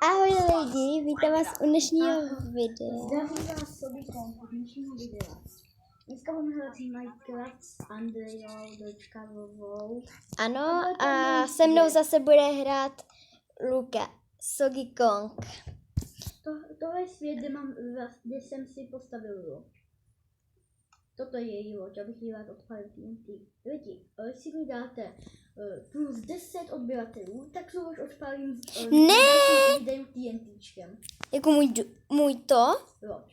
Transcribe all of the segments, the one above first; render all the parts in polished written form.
Ahoj lidi, vítám vás u dnešního videa. Zdravím vás Sobíkom u dnešního videa. Dneska budeme hrát Minecraft s Andrejou Dočkavovou. Ano, a se mnou zase bude hrát Luka, Soggy Kong. Tohle je svět, kde jsem si postavil loď. Toto je její loď, abych ji rád odpalil TNT. Lidi, jestli mi dáte plus 10 odběratelů, tak se loď odpálím Ne! TNTčkem. Jako můj to? Loď.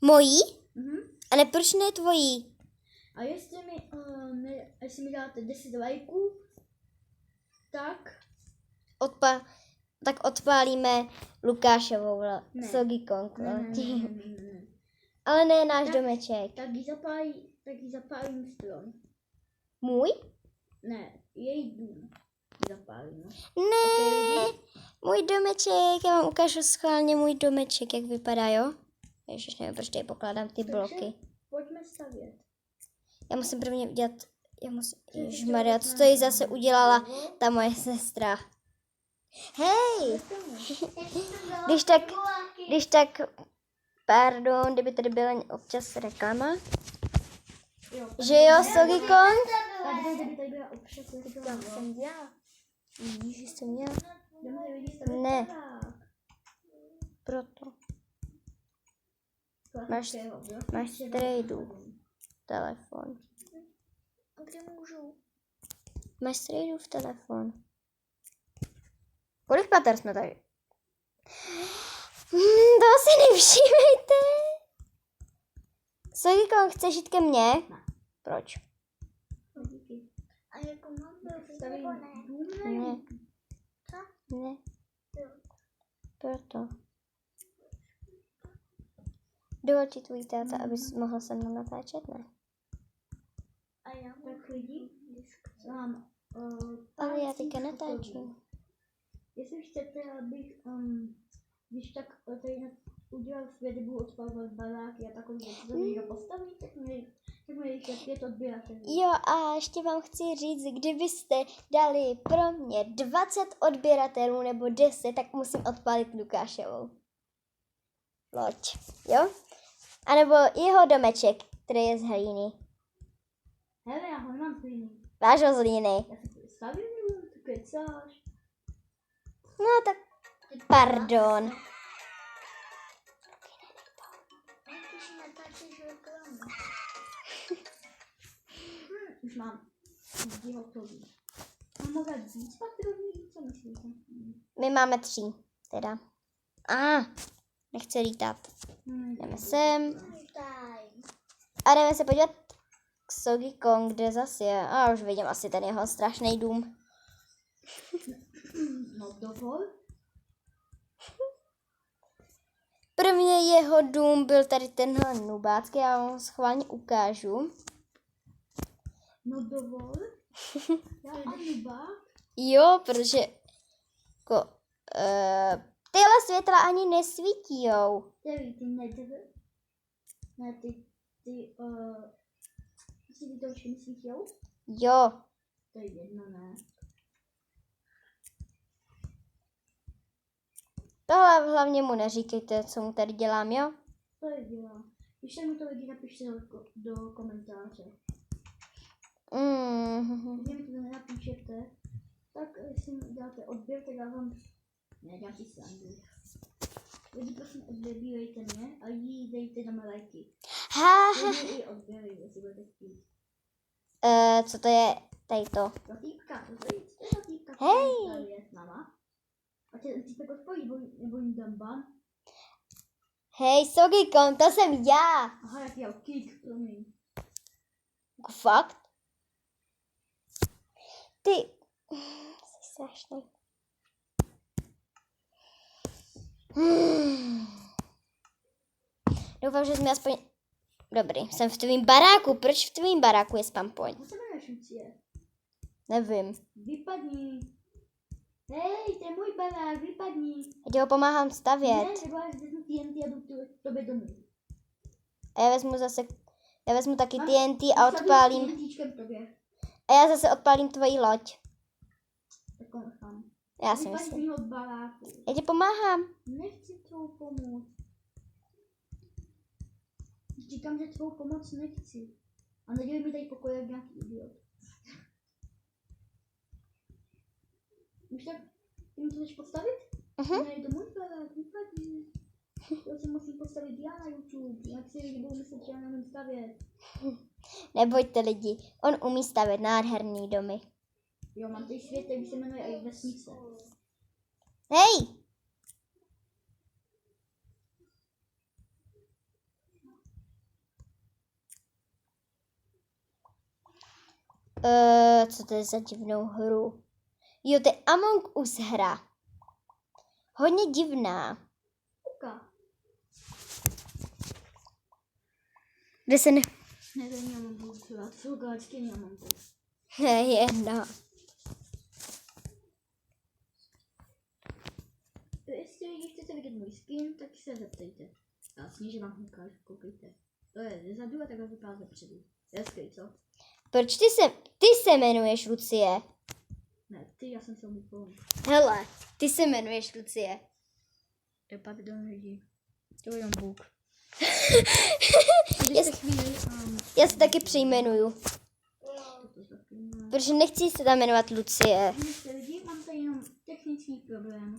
Mojí? Mhm. Ale proč ne tvojí? A jestli mi dáte 10 lajků, tak Tak odpálíme Lukášovou Soggy Kong. ne. Ale ne náš domeček. Tak ji zapálím strom. Můj? Ne, její dům zapálím. Ne, můj domeček, já vám ukážu schválně můj domeček, jak vypadá, jo? Ježiš, nevím, proč tady pokládám ty bloky. Pojďme stavět. Já musím prvně udělat, ježišmarja, co to jí zase udělala ta moje sestra. Hej! Když tak, pardon, kdyby tady byla občas reklama. Že jo, Soggy Kong? Kdyby tady byla občas reklama. Jsem já. Ježiš, jsem já. Ne. Proto. Máš tradu. Telefon. Kde můžu? Máš tradu v telefon. Kolik pater jsme tady? To si nevšímejte. Soggy Kong, chceš jít ke mně? Ne. Proč? A jako mám nebo ne? Ne. Ne. Proto. Dovol ti tvůj táta, abys mohl se mnou natáčet, ne? A já tak lidi, mám Ale já teďka natáčím. Jestli chcete, abych když tak tady udělal svět, kde budu odpalovat baráky a takové věci, co někdo postaví, tak mi rychle 5 odběratelů. Jo, a ještě vám chci říct, kdybyste dali pro mě 20 odběratelů nebo 10, tak musím odpálit Lukášovou loď, jo? A nebo jeho domeček, který je z hlíny. Hele, já ho nemám hlíny. Váš ho z hlíny. Já si to stavím, ty kecáš. No tak, pardon. Už mám vždy hotový. Mám mohla víc patrový, co myslíte? My máme 3, teda. Nechce lítat. Jdeme sem. A jdeme se podívat k Soggy Kong, kde zase je. A už vidím asi ten jeho strašný dům. No dovol. Prvně jeho dům byl tady tenhle nubácký, já vám ho schválně ukážu. No dovol. Já a nubák. Jo, protože jako, tyhle světla ani nesvítijou. Ty nedr. Ne, ty to už nesvítějou? Jo. To je jedno, ne. Tohle hlavně mu neříkejte, co mu tady dělám, jo? To je dělá. Když se mi to lidi napište do komentáře. Když mi to nenapíšete, tak si dáte odběr, tak já vám... Ne, dám si srandu. Lidi, prosím, odbírejte mě a jí dejte na mé lajky. Lidi i odběry, jestli budete chtít. Co to je tady to? Ta týpka, Hej! Tady je s náma. A ten týpek odpojí, nebo jim dám ban. Hej, Soggy Kong, to jsem já! Aha, jak já kick, promiň. Jako fakt? Ty, jsi strašný. Doufám, že jsme aspoň... Dobrý, jsem v tvým baráku. Proč v tvým baráku je spam point? Co se jmenuje Šucie? Nevím. Vypadni. Hej, to je můj barák, vypadni. Já ho pomáhám stavět. Ne, třeba až vezmu TNT a jdu k tobě domů. A já vezmu taky TNT a odpálím. TNTčkem k tobě. A já zase odpálím tvoji loď. Tak ho nechám. Já si Vypadni z myslím. mýho baráku. Já ti pomáhám. Nechci tvou pomoc. Říkám, že tvou pomoc nechci. A nedělej mi tady pokoj jak nějaký idiot. Už tak, ty mi to chceš postavit? Ne, je to můj barák, vypadni. To si musím postavit já na YouTube, jinak si lidi budou myslet, že já nevím stavět. Nebojte lidi, on umí stavět nádherný domy. Jo, mám tady svět, který se jmenuje i vesnice. Hej! Co to je za divnou hru? Jo, to je Among Us hra. Hodně divná. Kuka. Kde se ne... Ne, to není Among Us, to jsou galačky Among Us. Jedno. Jestli lidi chcete vidět můj skin, tak se zeptejte. Já snížím vám ukážu, koukejte. To je zezadu a takhle vypadá zepředu. Je skvělý, co? Proč ty se jmenuješ Lucie? Ne, ty, já jsem se umyslel. Hele, ty se jmenuješ Lucie. Pardon, lidi. To je jenom Bůh. Já se taky přejmenuju. Protože nechci se tam jmenovat Lucie. Víte, lidi, mám tady jenom technický problém.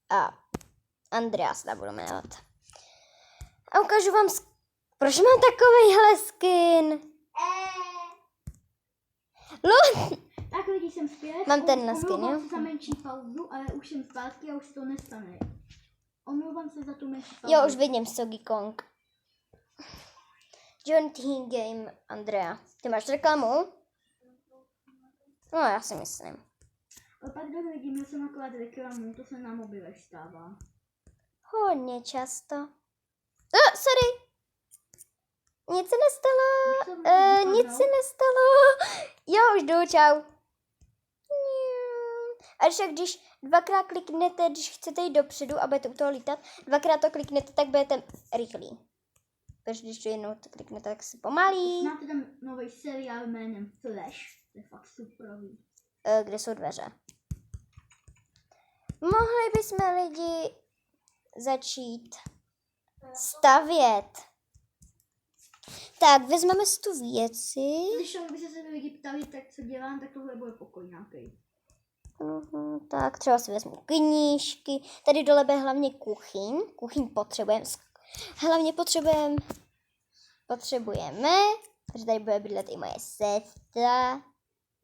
A. Andrea se tam budu jmenovat. A ukážu vám, proč mám takovejhle skin. Tak lidi, jsem zpět. Mám tenhle skin, Omlouvám jo? se za menší pauzu, ale už jsem zpátky a už to nestane. Omlouvám se za tu menší pauzu. Jo, už vidím Soggy Kong. John Team Game Andrea. Ty máš reklamu? No, já si myslím. Pardon lidi, měl jsem akorát reklamu, to se na mobilech stává. Hodně často. Sorry. Nic se nestalo. Nic se nestalo. Jo, už jdu, čau. A když dvakrát kliknete, když chcete jít dopředu a budete u toho lítat, dvakrát to kliknete, tak budete rychlí. Protože když to jednou to kliknete, tak se pomalí. Znáte ten nový seriál jménem Flash? To je fakt superový. Kde jsou dveře? Mohli bychom lidi začít stavět. Tak, vezmeme si tu věci. Když by se lidi ptali, tak co dělám, tak tohle bude pokoj nějaký. Tak, třeba si vezmu knížky. Tady dole bude hlavně kuchyň. Kuchyň potřebujeme. Hlavně potřebujeme. Takže tady bude bydlet i moje sestra.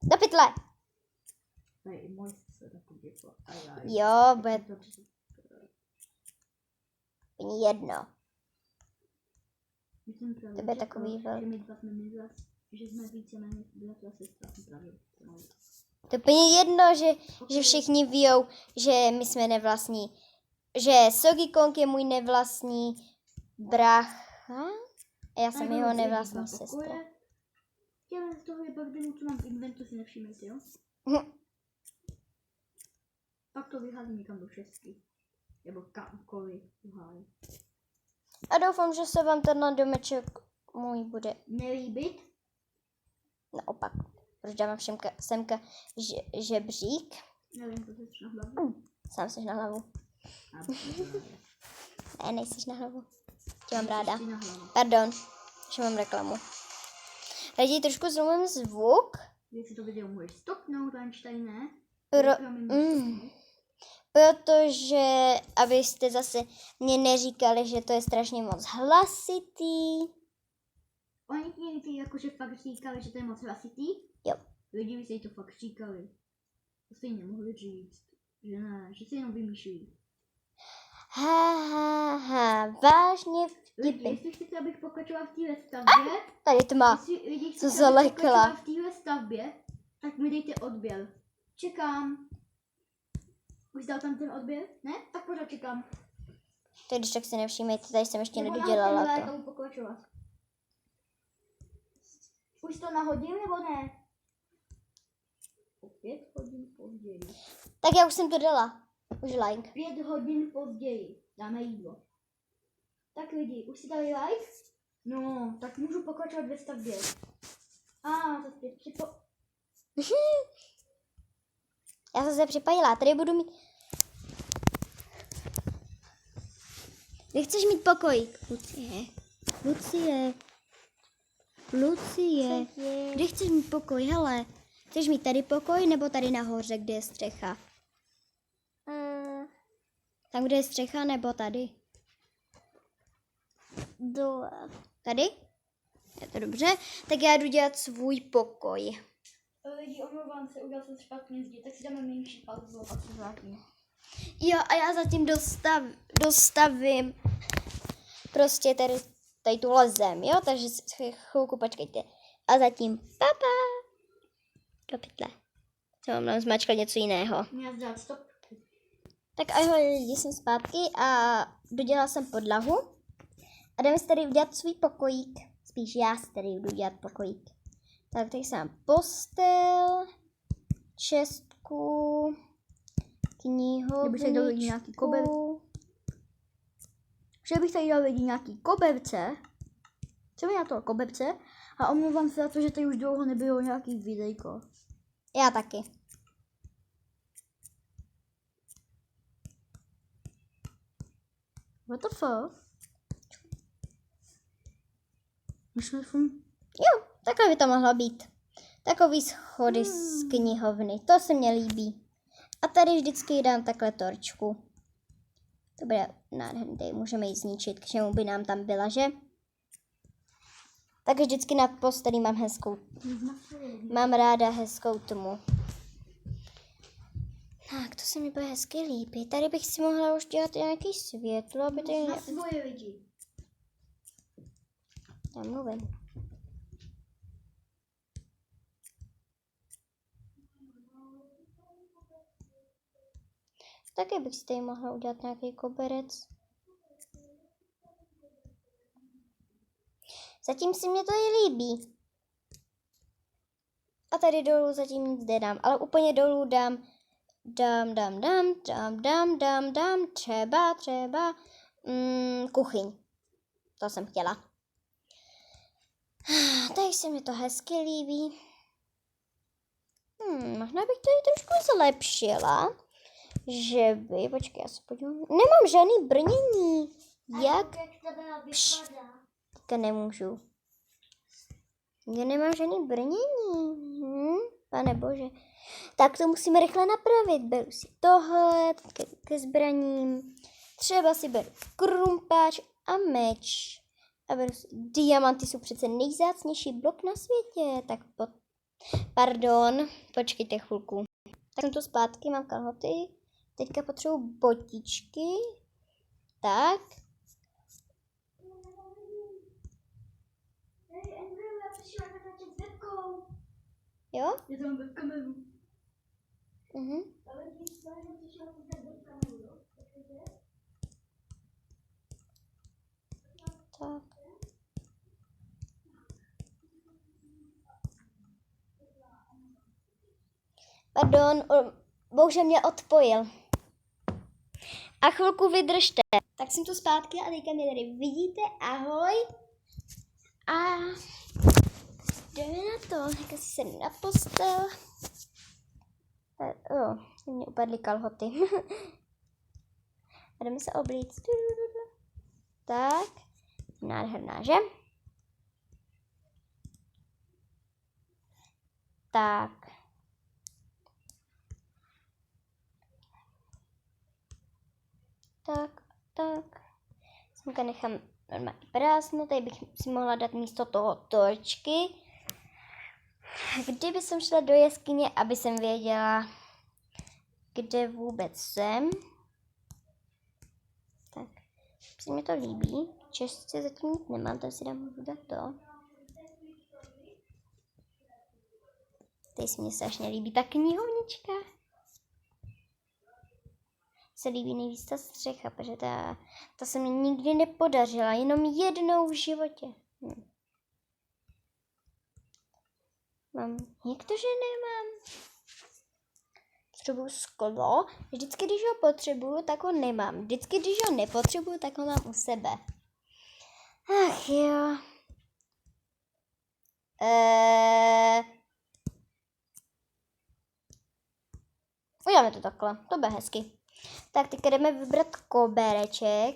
Do pytle! To je i můj se takový děcko. Jo, bude úplně jedno. To bude takový velký. Že jsme víceméně bratr a sestra. Právě. To je úplně jedno, že všichni víjou, že my jsme nevlastní. Že Soggy Kong je můj nevlastní brácha a já jsem jeho nevlastní sestra. Já z toho je pak denu, co mám v inventu, si nevšimejte, jo? Pak to vyházím někam do šestky. Nebo kamkoliv vyházím. A doufám, že se vám tenhle domeček můj bude Nelíbit? naopak. Protože dávám semka žebřík. Nevím, to jsi na hlavu. Sám jsi na hlavu. Ne, nejsiš na hlavu. Tě mám ráda. Pardon, že mám reklamu. Lidi, trošku zlomím zvuk. Jestli to video můžeš stopnout, Einsteine. Protože, abyste zase mě neříkali, že to je strašně moc hlasitý. Oni ti jakože fakt říkali, že to je moc hlasitý? Jo. Lidi by se jí to fakt říkali. To si nemohli říct. Že ne, že si jenom vymýšlí. Vážně Lidi, vtipy. jestli chcete, abych pokračovala v téhle stavbě, Tady tma. jestli lidi Co chcete, abych zalekla. pokračovala v téhle stavbě, tak mi dejte odběr. Čekám. Už dal tam ten odběr? Ne? Tak pořád čekám. To když tak si nevšímejte, tady jsem ještě Nebo nedodělala náhodou to. budu pokračovat. Už to nahodím nebo ne? O 5 hodin později. Tak já už jsem to dala. Už like. 5 hodin později. Dáme jídlo. Tak lidi, už si dali like? No, tak můžu pokračovat ve stavbě. To zpět Já jsem se připojila, tady budu mít... Kde chceš mít pokoj? Lucie. Kde chceš mít pokoj, hele? Chceš mít tady pokoj, nebo tady nahoře, kde je střecha? Tam, kde je střecha, nebo tady? Dole. Tady? Je to dobře? Tak já jdu dělat svůj pokoj. Lidi, omlouvám se, udělal jsem špatně zdi, tak si dáme menší pauzu a pak se vrátíme. Jo, a já zatím dostavím prostě tady tuhle zem, jo? Takže chvilku počkejte. A zatím papa. Do pytle. Jsem mám zmačkat něco jiného. Měl dát stop. Tak ahoj lidi, jsem zpátky a dodělala jsem podlahu. A jdeme si tady udělat svůj pokojík. Spíš já si tady jdu dělat pokojík. Tak tady jsem postel, čestku, knihovničku. nějaký Že bych tady dal lidi nějaký koberce. Co mi na to koberce? A omlouvám se za to, že tady už dlouho nebylo nějaký videjko. Já taky. What the fuck? Myšlím. Jo, takhle by to mohlo být. Takový schody z knihovny, to se mně líbí. A tady vždycky dám takhle torčku. To bude nádherný, tady můžeme ji zničit, k čemu by nám tam byla, že? Tak vždycky nad postelí mám ráda hezkou tmu. Tak, to se mi bude hezky líbí. Tady bych si mohla už dělat nějaký světlo, aby tady... Na svoje lidi. Já mluvím. Taky bych si tady mohla udělat nějaký koberec. Zatím si mě to i líbí. A tady dolů zatím nic nedám, ale úplně dolů dám třeba kuchyň. To jsem chtěla. Tady se mi to hezky líbí. Možná bych to i trošku zlepšila. Že by, počkej, já se podívám. Nemám žádný brnění. Jak? Teďka nemůžu. Já nemám žádný brnění. Pane bože. Tak to musíme rychle napravit. Beru si tohle ke zbraním. Třeba si beru krumpáč a meč. A beru si... Diamanty jsou přece nejvzácnější blok na světě. Tak pardon, počkejte chvilku. Tak jsem tu zpátky, mám kalhoty. Teďka potřebuji botičky. Tak. Jo? Je tam webkameru. Tak. Pardon, bohužel mě odpojil. A chvilku vydržte. Tak jsem tu zpátky a teďka mě tady vidíte. Ahoj. A jdeme na to. Teďka si sednu na postel. Mně upadly kalhoty. A jdeme se oblít. Tak. Nádherná, že? Tak. Tak. Semka nechám normálně prázdno, tady bych si mohla dát místo toho torčky. Kdyby jsem šla do jeskyně, aby jsem věděla, kde vůbec jsem. Tak, se mi to líbí. Češce zatím nic nemám, tady si dám dát to. Tady se mi strašně líbí ta knihovnička. Se líbí nejvíc ta střecha, protože ta se mi nikdy nepodařila, jenom jednou v životě. Mám, jak to, že nemám? Potřebuju sklo. Vždycky, když ho potřebuju, tak ho nemám. Vždycky, když ho nepotřebuju, tak ho mám u sebe. Ach jo. Uděláme to takhle, to bude hezky. Tak teďka jdeme vybrat kobereček.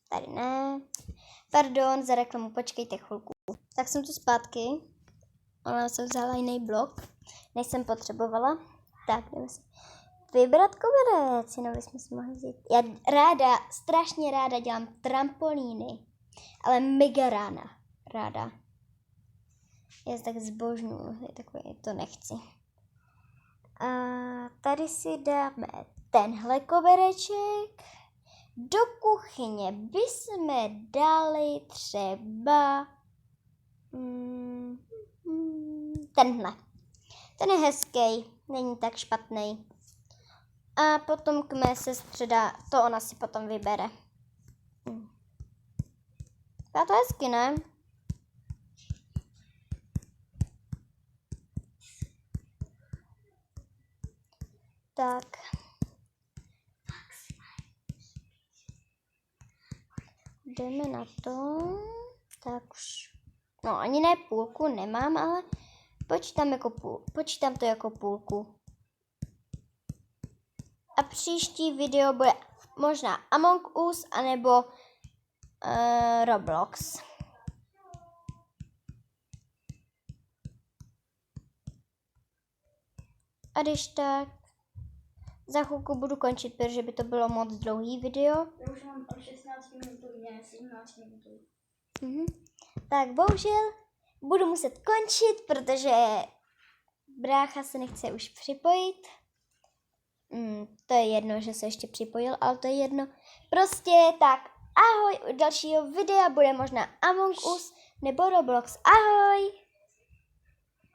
Tady ne. Pardon, za reklamu, počkejte chvilku. Tak jsem tu zpátky. Ona se vzala jiný blok, než jsem potřebovala. Tak, jdeme si vybrat koberec, jinak bychom si mohli vzít. Já strašně ráda dělám trampolíny, ale mega ráda. Já tak zbožňuju, takový, to nechci. A tady si dáme tenhle kobereček. Do kuchyně bychom dali třeba tenhle. Ten je hezký, není tak špatný. A potom k mé sestře to ona si potom vybere. A to hezky, ne? Tak. Jdeme na to. Tak už. No, ani ne půlku nemám, ale počítám to jako půlku. A příští video bude možná Among Us anebo Roblox. A když tak, za chvilku budu končit, protože by to bylo moc dlouhý video. Já už mám 16 minut, ne 17 minut. Tak bohužel budu muset končit, protože brácha se nechce už připojit. To je jedno, že se ještě připojil, ale to je jedno. Prostě tak, ahoj, u dalšího videa bude možná Among Us nebo Roblox. Ahoj!